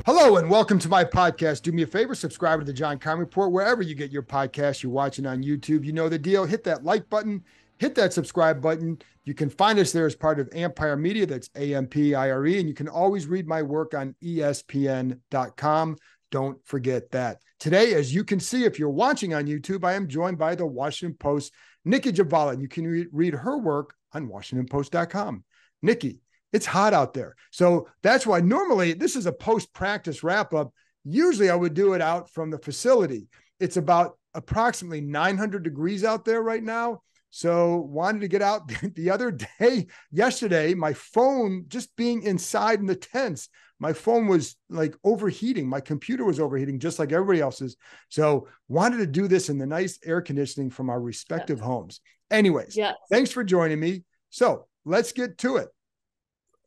Hello and welcome to my podcast. Do me a favor, subscribe to the John Keim Report wherever you get your podcast. You're watching on YouTube. You know the deal. Hit that like button, hit that subscribe button. You can find us there as part of Ampire Media. That's Ampire. And you can always read my work on ESPN.com. Don't forget that. Today, as you can see, if you're watching on YouTube, I am joined by the Washington Post, Nicki Jhabvala, and you can read her work on WashingtonPost.com. Nicki, it's hot out there. So that's why normally this is a post-practice wrap-up. Usually I would do it out from the facility. It's about approximately 900 degrees out there right now. So wanted to get out the other day, yesterday, my phone, just being inside in the tents, my phone was like overheating. My computer was overheating just like everybody else's. So wanted to do this in the nice air conditioning from our respective homes. Anyways, Thanks for joining me. So let's get to it.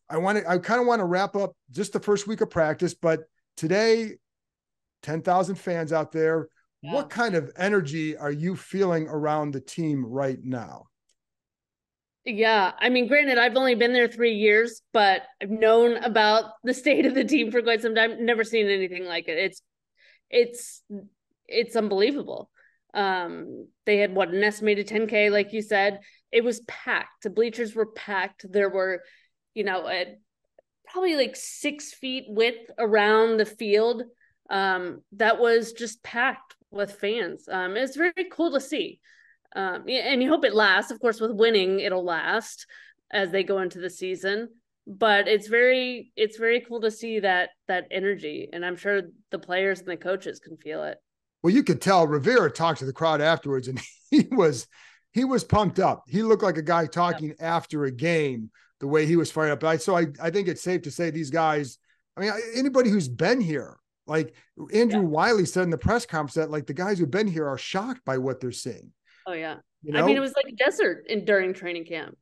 I kind of want to wrap up just the first week of practice, but today, 10,000 fans out there. Yeah. What kind of energy are you feeling around the team right now? Yeah, I mean, granted, I've only been there 3 years, but I've known about the state of the team for quite some time. Never seen anything like it. It's unbelievable. They had an estimated 10K, like you said. It was packed. The bleachers were packed. There were probably like 6 feet width around the field. That was just packed with fans. It's very cool to see. And you hope it lasts. Of course, with winning, it'll last as they go into the season. But it's very cool to see that energy. And I'm sure the players and the coaches can feel it. Well, you could tell Rivera talked to the crowd afterwards, and he was pumped up. He looked like a guy talking after a game, the way he was fired up. So I think it's safe to say these guys, I mean, anybody who's been here, like Andrew Wiley said in the press conference, that like the guys who've been here are shocked by what they're seeing. Oh, yeah. You know? I mean, it was like a desert during training camp.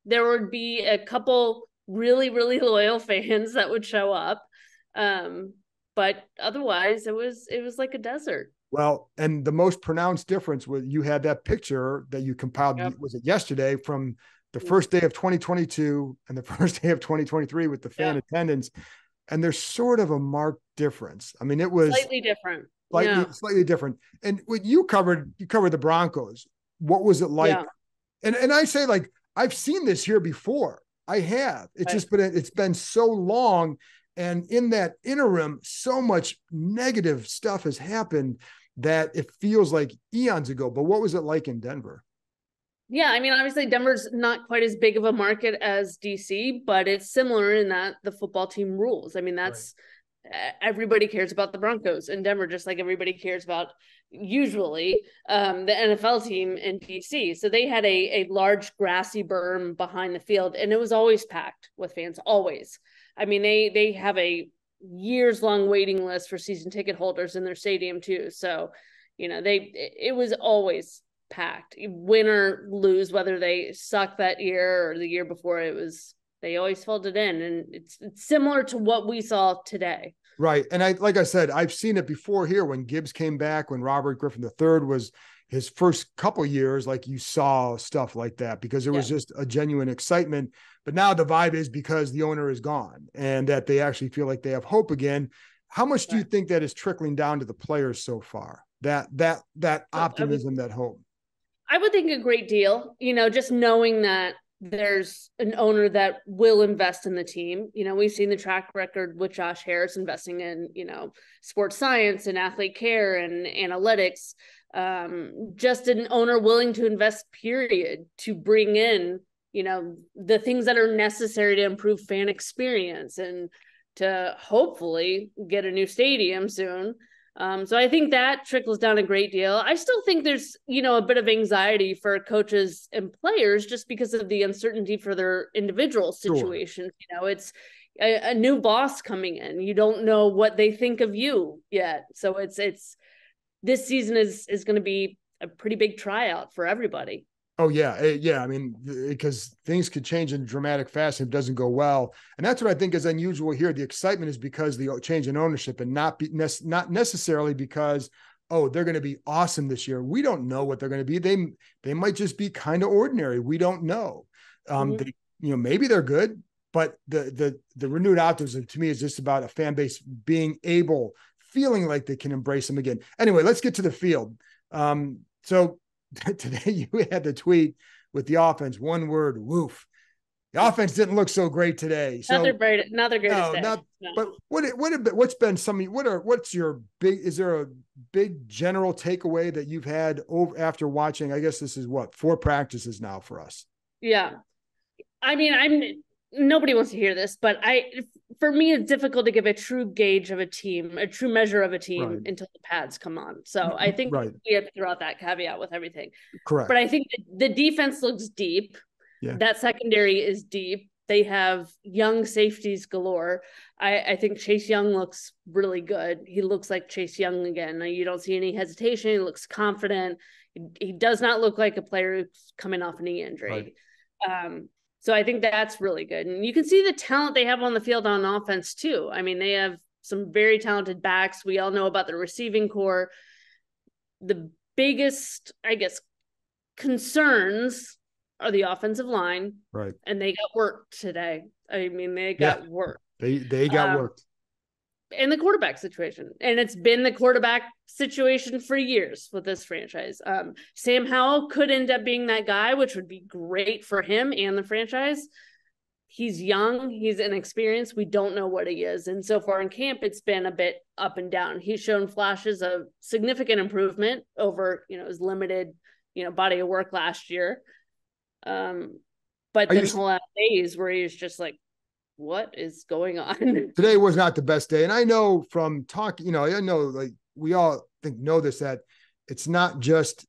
There would be a couple really, really loyal fans that would show up. But otherwise, it was like a desert. Well, and the most pronounced difference was you had that picture that you compiled, was it yesterday, from the first day of 2022 and the first day of 2023 with the fan attendance. And there's sort of a marked difference. I mean, it was slightly different. Slightly different. And what you covered the Broncos. What was it like? Yeah. And I say, like, I've seen this here before. I have. It's been so long. And in that interim, so much negative stuff has happened that it feels like eons ago. But what was it like in Denver? Yeah, I mean, obviously Denver's not quite as big of a market as DC, but it's similar in that the football team rules. I mean, that's everybody cares about the Broncos in Denver, just like everybody cares about usually the NFL team in DC. So they had a large grassy berm behind the field, and it was always packed with fans, always. I mean, they have a years-long waiting list for season ticket holders in their stadium too. So, it was always packed, win or lose, whether they suck that year or the year before. They always filled it in, and it's similar to what we saw today. Right. And like I said, I've seen it before here when Gibbs came back, when Robert Griffin III was his first couple years, like you saw stuff like that because it was just a genuine excitement. But now the vibe is because the owner is gone and that they actually feel like they have hope again. How much do you think that is trickling down to the players so far? That optimism, that hope? I would think a great deal, just knowing that there's an owner that will invest in the team. We've seen the track record with Josh Harris investing in, sports science and athlete care and analytics. Just an owner willing to invest, period, to bring in, the things that are necessary to improve fan experience and to hopefully get a new stadium soon. So I think that trickles down a great deal. I still think there's, a bit of anxiety for coaches and players just because of the uncertainty for their individual situations. Sure. It's a new boss coming in. You don't know what they think of you yet. So it's this season is going to be a pretty big tryout for everybody. Oh, yeah. Yeah. I mean, because things could change in dramatic fashion if it doesn't go well. And that's what I think is unusual here. The excitement is because the change in ownership and not necessarily because, oh, they're going to be awesome this year. We don't know what they're going to be. They might just be kind of ordinary. We don't know. Maybe they're good. But the renewed optimism to me is just about a fan base feeling like they can embrace him again. Anyway, let's get to the field. So today you had the tweet with the offense, one word, woof. The offense didn't look so great today. So not their greatest day. No. But what's been what's your big, is there a big general takeaway that you've had after watching? I guess this is 4 practices now for us. Yeah. I mean, nobody wants to hear this, but for me, it's difficult to give a true gauge of a team, a true measure of a team until the pads come on. So I think we have to throw out that caveat with everything. Correct. But I think the defense looks deep. Yeah. That secondary is deep. They have young safeties galore. I think Chase Young looks really good. He looks like Chase Young again. You don't see any hesitation. He looks confident. He does not look like a player who's coming off a knee injury. Right. So I think that's really good. And you can see the talent they have on the field on offense too. I mean, they have some very talented backs. We all know about the receiving core. The biggest, I guess, concerns are the offensive line. Right. And they got worked today. I mean, they got worked. They got worked. And the quarterback situation. And it's been the quarterback situation for years with this franchise. Sam Howell could end up being that guy, which would be great for him and the franchise. He's young. He's inexperienced. We don't know what he is. And so far in camp, it's been a bit up and down. He's shown flashes of significant improvement over, his limited, body of work last year. But then he'll have days where he's just like, what is going on? Today was not the best day. And I know from talking, I know like we all know this, that it's not just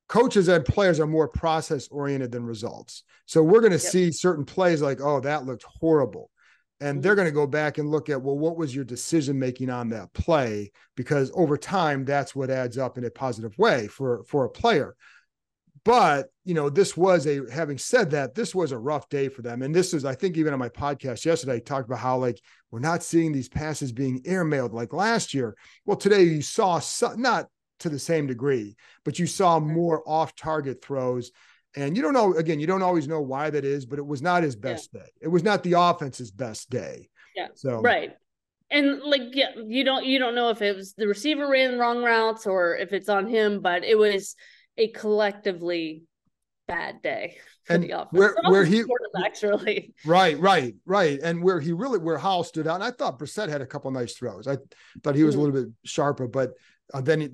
coaches and players are more process oriented than results. So we're going to see certain plays like, oh, that looked horrible. And they're going to go back and look at, well, what was your decision making on that play? Because over time, that's what adds up in a positive way for a player. But, having said that, this was a rough day for them. And this is, I think, even on my podcast yesterday, I talked about how, we're not seeing these passes being airmailed like last year. Well, today you saw not to the same degree, but you saw more off-target throws. And you don't always know why that is, but it was not his best day. It was not the offense's best day. Yeah. So, right. And you don't know if it was the receiver ran wrong routes or if it's on him, but it was a collectively bad day for the offense. Where he actually right. And where Howell stood out, and I thought Brissett had a couple of nice throws. I thought he was a little bit sharper, but then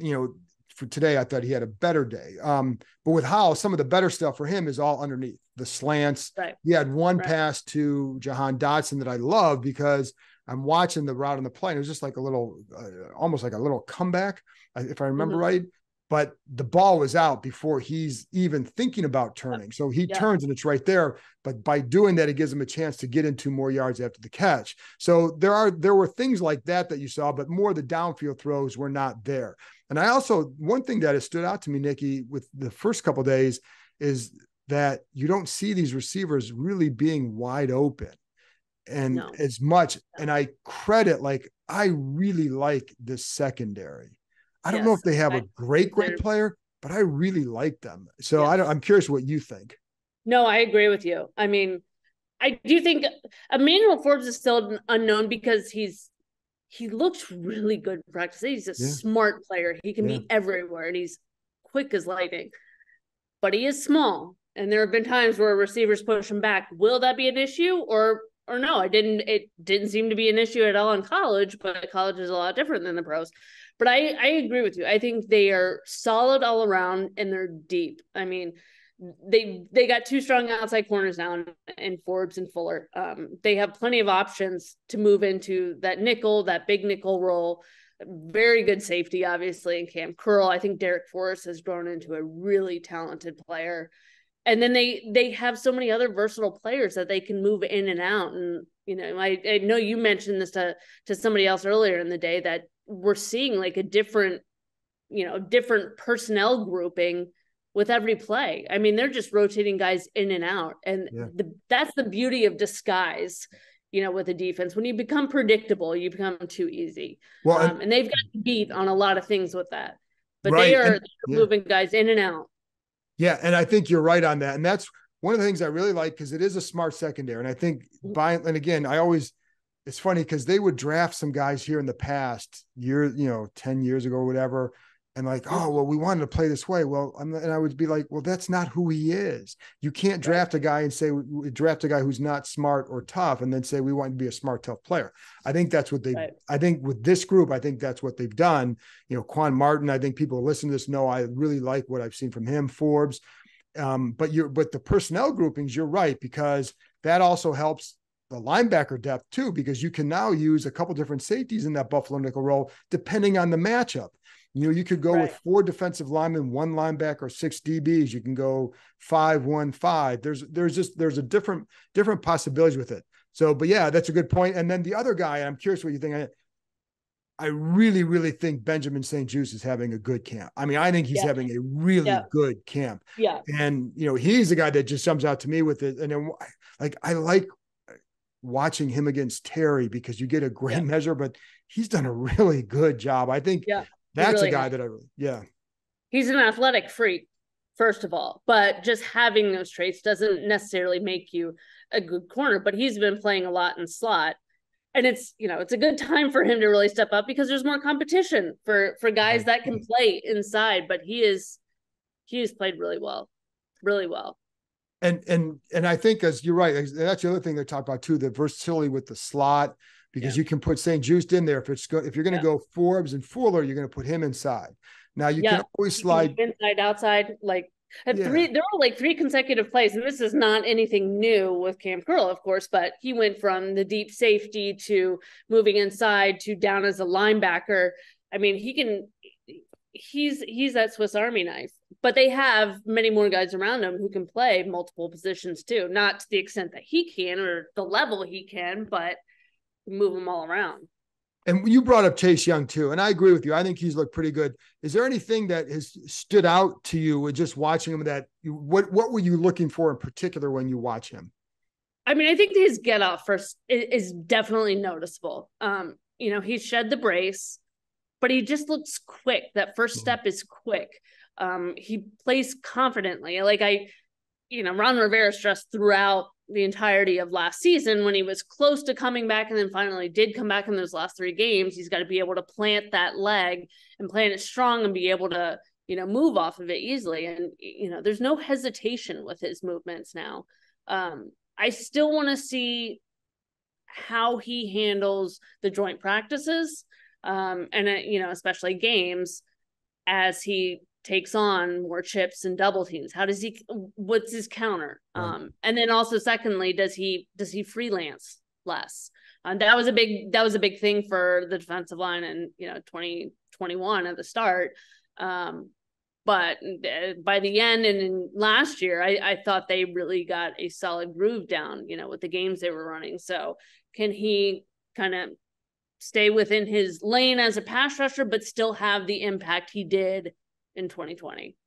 for today I thought he had a better day. But with Howell, some of the better stuff for him is all underneath the slants. Right. He had one pass to Jahan Dotson that I love because I'm watching the route on the play. And it was just like a little, almost like a little comeback, if I remember right. But the ball was out before he's even thinking about turning. So he turns and it's right there. But by doing that, it gives him a chance to get into more yards after the catch. So there were things like that you saw, but more the downfield throws were not there. And I also, one thing that has stood out to me, Nicki, with the first couple of days is that you don't see these receivers really being wide open and as much. And I really like this secondary. I don't know if they have a great player, but I really like them. So I'm curious what you think. No, I agree with you. I mean, I do think Emmanuel Forbes is still an unknown because he looks really good in practice. He's a smart player. He can be everywhere and he's quick as lightning, but he is small. And there have been times where receivers push him back. Will that be an issue or no? It didn't seem to be an issue at all in college, but college is a lot different than the pros. But I agree with you. I think they are solid all around and they're deep. I mean, they got 2 strong outside corners now in Forbes and Fuller. They have plenty of options to move into that big nickel role. Very good safety, obviously, in Cam Curl. I think Derek Forrest has grown into a really talented player. And then they have so many other versatile players that they can move in and out. And, I know you mentioned this to somebody else earlier in the day that we're seeing like a different personnel grouping with every play. I mean, they're just rotating guys in and out. And that's the beauty of disguise, with the defense. When you become predictable, you become too easy. Well, and they've got beat on a lot of things with that. But they're moving guys in and out. Yeah, and I think you're right on that. And that's one of the things I really like, because it is a smart secondary, and I think and again, it's funny because they would draft some guys here in the past year, 10 years ago or whatever, and like, oh, well, we wanted to play this way. Well, and I would be like, well, that's not who he is. You can't draft a guy and say, draft a guy who's not smart or tough and then say, we want to be a smart, tough player. I think that's what I think with this group, I think that's what they've done. Quan Martin, I think people who listen to this know I really like what I've seen from him, Forbes. But the personnel groupings, you're right, because that also helps the linebacker depth too, because you can now use a couple different safeties in that Buffalo nickel role, depending on the matchup. You could go with 4 defensive linemen, 1 linebacker, 6 DBs. You can go 5-1-5. There's a different possibilities with it. So, but yeah, that's a good point. And then the other guy, I'm curious what you think. I really, really think Benjamin St-Juste is having a good camp. I mean, I think he's having a really good camp. Yeah. And, he's the guy that just jumps out to me with it. And then I like watching him against Terry because you get a great measure, but he's done a really good job. I think that's really a guy that he's an athletic freak, first of all, but just having those traits doesn't necessarily make you a good corner, but he's been playing a lot in slot. And it's a good time for him to really step up because there's more competition for guys that can play inside, but he has played really well. Really well. And I think, as you're right, that's the other thing they talk about too, the versatility with the slot, because you can put St-Juste in there. If you're going to go Forbes and Fuller, you're going to put him inside. Now you can always slide inside, outside, there were 3 consecutive plays, and this is not anything new with Cam Curl, of course, but he went from the deep safety to moving inside to down as a linebacker. I mean, he's that Swiss Army knife, but they have many more guys around him who can play multiple positions too, not to the extent that he can or the level he can, but move them all around. And you brought up Chase Young too, and I agree with you. I think he's looked pretty good. Is there anything that has stood out to you with just watching him what were you looking for in particular when you watch him? I mean, I think his get off first is definitely noticeable. He shed the brace, but he just looks quick. That first step is quick. He plays confidently. Ron Rivera stressed throughout the entirety of last season when he was close to coming back and then finally did come back in those last 3 games. He's got to be able to plant that leg and plant it strong and be able to, move off of it easily. And, there's no hesitation with his movements now. I still want to see how he handles the joint practices and, especially games as he takes on more chips and double teams. What's his counter? Right. And then also secondly, does he freelance less? That was a big thing for the defensive line in 2021 at the start. But by the end and in last year, I thought they really got a solid groove down, with the games they were running. So can he kind of stay within his lane as a pass rusher, but still have the impact he did in 2020?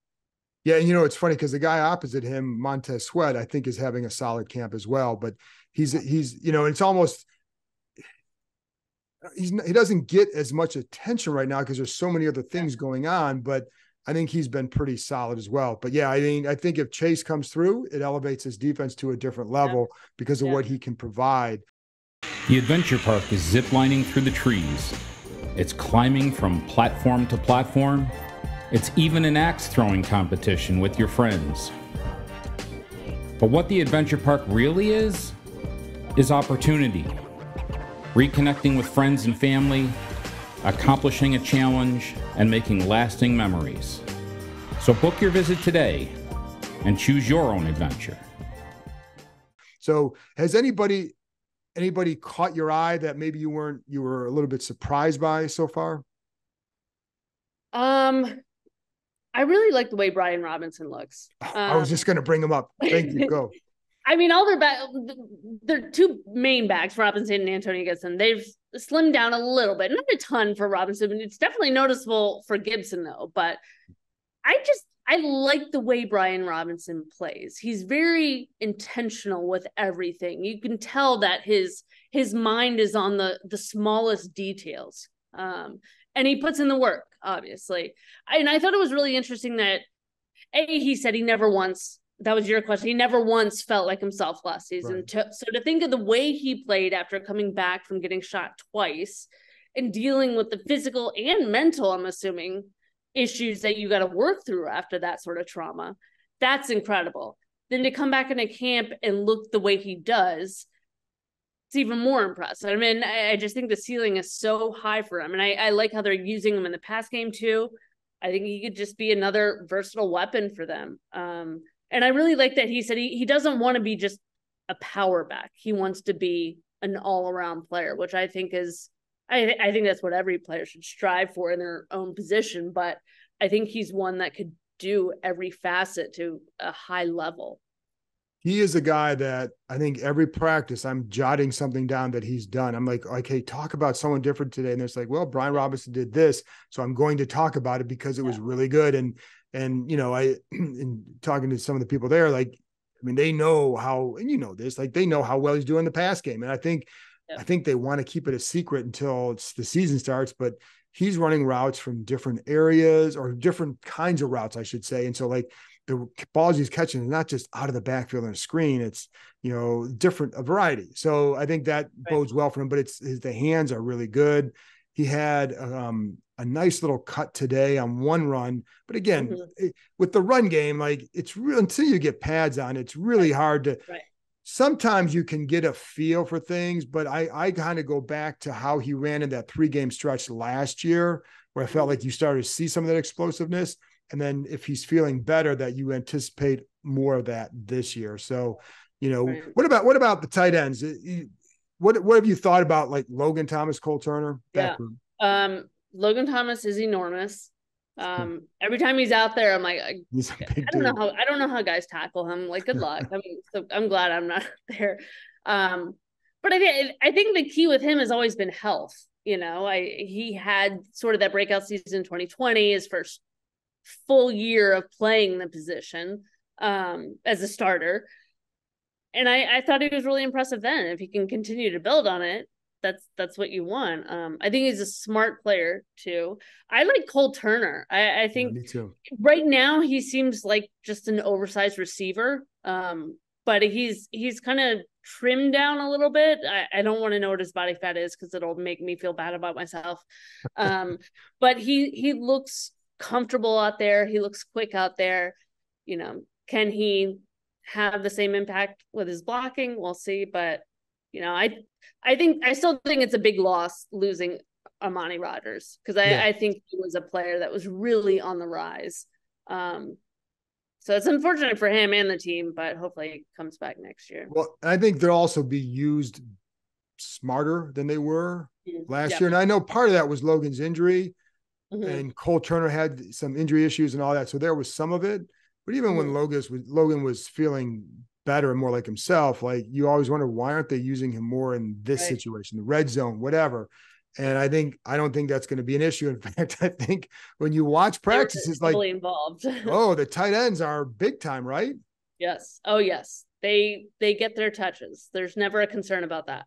Yeah. And it's funny because the guy opposite him, Montez Sweat, I think is having a solid camp as well, but he's it's almost, he doesn't get as much attention right now because there's so many other things going on, but I think he's been pretty solid as well. But yeah, I think if Chase comes through, it elevates his defense to a different level because of what he can provide. The adventure park is ziplining through the trees. It's climbing from platform to platform. It's even an axe throwing competition with your friends. But what the adventure park really is opportunity. Reconnecting with friends and family, accomplishing a challenge, and making lasting memories. So book your visit today and choose your own adventure. So has anybody caught your eye that maybe you were a little bit surprised by so far? I really like the way Brian Robinson looks. I was just going to bring him up. Thank you. Go. I mean, all their 2 main backs, Robinson and Antonio Gibson, they've slimmed down a little bit. Not a ton for Robinson. It's definitely noticeable for Gibson, though. But I like the way Brian Robinson plays. He's very intentional with everything. You can tell that his mind is on the smallest details. And he puts in the work, obviously. And I thought it was really interesting that he said he never wants your question. He never once felt like himself last season. Right. So to think of the way he played after coming back from getting shot twice and dealing with the physical and mental, I'm assuming, issues that you got to work through after that sort of trauma, that's incredible. Then to come back into camp and look the way he does, it's even more impressive. I mean, I just think the ceiling is so high for him. And I like how they're using him in the pass game too. I think he could just be another versatile weapon for them. And I really like that he said he doesn't want to be just a power back. He wants to be an all-around player, which I think is, I think that's what every player should strive for in their own position. But I think he's one that could do every facet to a high level. He is a guy that I think every practice I'm jotting something down that he's done. I'm like, okay, talk about someone different today. And it's like, well, Brian Robinson did this, so I'm going to talk about it because it was really good. And you know, in talking to some of the people there, like, I mean, they know how, and you know this, like they know how well he's doing the pass game. And I think they want to keep it a secret until the season starts, but he's running routes from different areas or different kinds of routes, I should say. And so like, the balls he's catching is not just out of the backfield on a screen. It's, you know, a variety. So I think that bodes well for him, but the hands are really good. He had a nice little cut today on one run, but again, with the run game, like it's real until you get pads on, it's really hard to, sometimes you can get a feel for things, but I kind of go back to how he ran in that 3-game stretch last year, where I felt like you started to see some of that explosiveness. And then if he's feeling better, that you anticipate more of that this year. So, you know, what about the tight ends? What have you thought about like Logan Thomas, Cole Turner? Logan Thomas is enormous. Every time he's out there, I'm like, I don't know how guys tackle him. Like, good luck. I mean, so I'm glad I'm not there. But I think the key with him has always been health. You know, he had sort of that breakout season in 2020, his first full year of playing the position as a starter. And I thought he was really impressive then. If he can continue to build on it, that's what you want. I think he's a smart player too. I like Cole Turner. I think me too. Right now he seems like just an oversized receiver. But he's kind of trimmed down a little bit. I don't want to know what his body fat is because it'll make me feel bad about myself. But he looks comfortable out there. He looks quick out there. You know, can he have the same impact with his blocking? We'll see. But, you know, I still think it's a big loss losing Amani Rodgers because I think he was a player that was really on the rise. So it's unfortunate for him and the team, but hopefully he comes back next year. Well, I think they'll also be used smarter than they were last year. And I know part of that was Logan's injury. And Cole Turner had some injury issues and all that. So there was some of it. But even when Logan was feeling better and more like himself, like you always wonder, why aren't they using him more in this situation, the red zone, whatever. And I don't think that's going to be an issue. In fact, I think when you watch practices, totally involved. The tight ends are big time, right? Yes. Oh, yes. They get their touches. There's never a concern about that.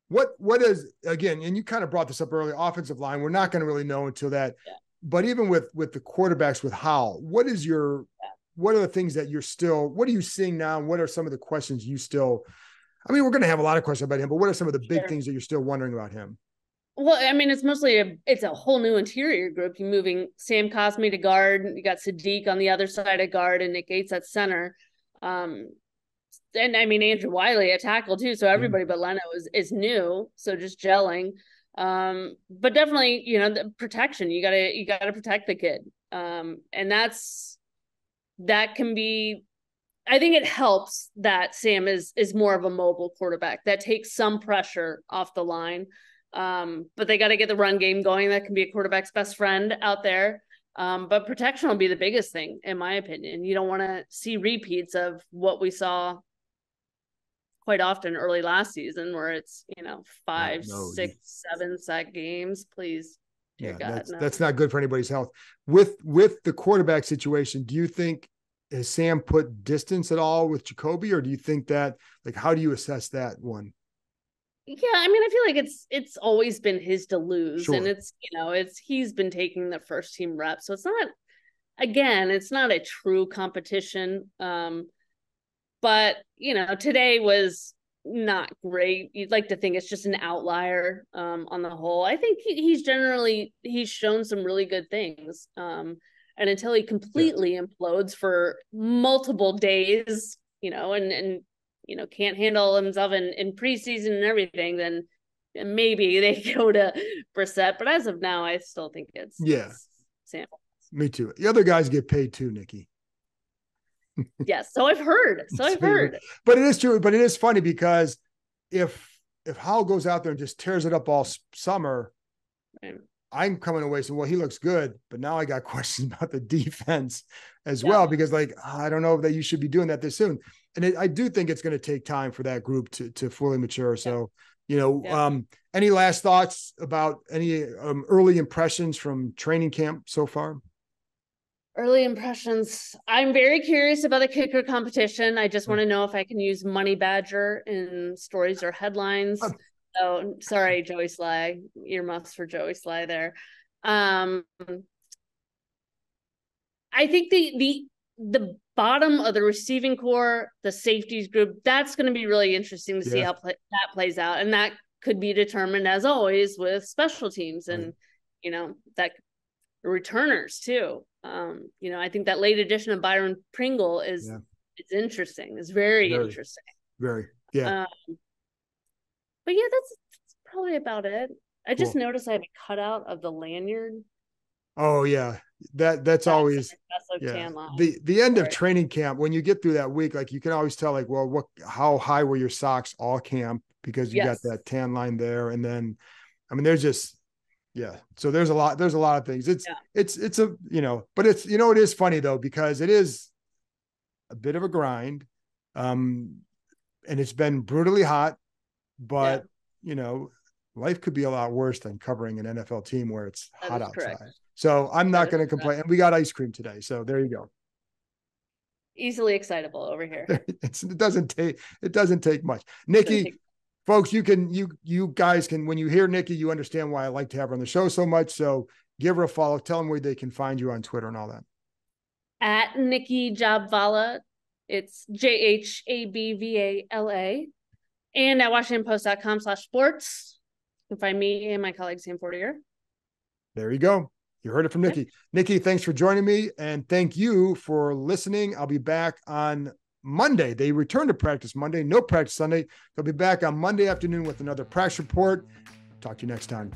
What is, again, and you kind of brought this up earlier, offensive line, we're not going to really know until that. But even with the quarterbacks with Howell, what are the things that what are you seeing now? And what are some of the questions you still, I mean, we're going to have a lot of questions about him, but what are some of the big things that you're still wondering about him? Well, I mean, it's mostly it's a whole new interior group. You're moving Sam Cosmi to guard. You got Sadiq on the other side of guard and Nick Gates at center. And I mean, Andrew Wiley at tackle too. So everybody but Leno is new. So just gelling. But definitely, you know, the protection, you gotta protect the kid. And that can be, I think it helps that Sam is more of a mobile quarterback that takes some pressure off the line. But they got to get the run game going. That can be a quarterback's best friend out there. But protection will be the biggest thing, in my opinion. You don't want to see repeats of what we saw quite often early last season, where it's, you know, 5, 6, 7 sack games. Please, dear God, that's not good for anybody's health. With the quarterback situation, do you think has Sam put distance at all with Jacoby, or do you think that, like, how do you assess that one? Yeah, I mean, I feel like it's always been his to lose, and he's been taking the first team reps, so it's not a true competition. But, today was not great. You'd like to think it's just an outlier on the whole. I think he's shown some really good things. And until he completely implodes for multiple days, and can't handle himself in preseason and everything, then maybe they go to Brissett. But as of now, I still think it's Sam. Me too. The other guys get paid too, Nicki. Yes, so I've heard. But it is true. But it is funny because if Howell goes out there and just tears it up all summer, right, I'm coming away saying, well, he looks good, but now I got questions about the defense as well, because I don't know that you should be doing that this soon. And I do think it's going to take time for that group to fully mature. So, any last thoughts about any early impressions from training camp so far? Early impressions. I'm very curious about the kicker competition. I just want to know if I can use Money Badger in stories or headlines. So sorry, Joey Sly. Earmuffs for Joey Sly there. I think the bottom of the receiving core, the safeties group, that's going to be really interesting to see how that plays out. And that could be determined, as always, with special teams and, that returners too. I think that late addition of Byron Pringle it's interesting. It's very interesting. Very, yeah. But yeah, that's probably about it. I just noticed I have a cutout of the lanyard. Oh yeah. That's always the end of training camp. When you get through that week, like you can always tell, like, well, how high were your socks all camp, because you got that tan line there. And then, there's just, so there's a lot of things. It's a, but it's, it is funny though, because it is a bit of a grind. And it's been brutally hot, but life could be a lot worse than covering an NFL team where it's hot outside. Correct. So I'm not going to complain. And we got ice cream today. So there you go. Easily excitable over here. It doesn't take much. Nicki, folks, you guys can, when you hear Nicki, you understand why I like to have her on the show so much. So give her a follow. Tell them where they can find you on Twitter and all that. At Nicki Jhabvala. It's JHABVALA. And at WashingtonPost.com/sports. You can find me and my colleague Sam Fortier. There you go. You heard it from Nicki. Nicki, thanks for joining me. And thank you for listening. I'll be back on Monday. They return to practice Monday. No practice Sunday. They'll be back on Monday afternoon with another practice report. Talk to you next time.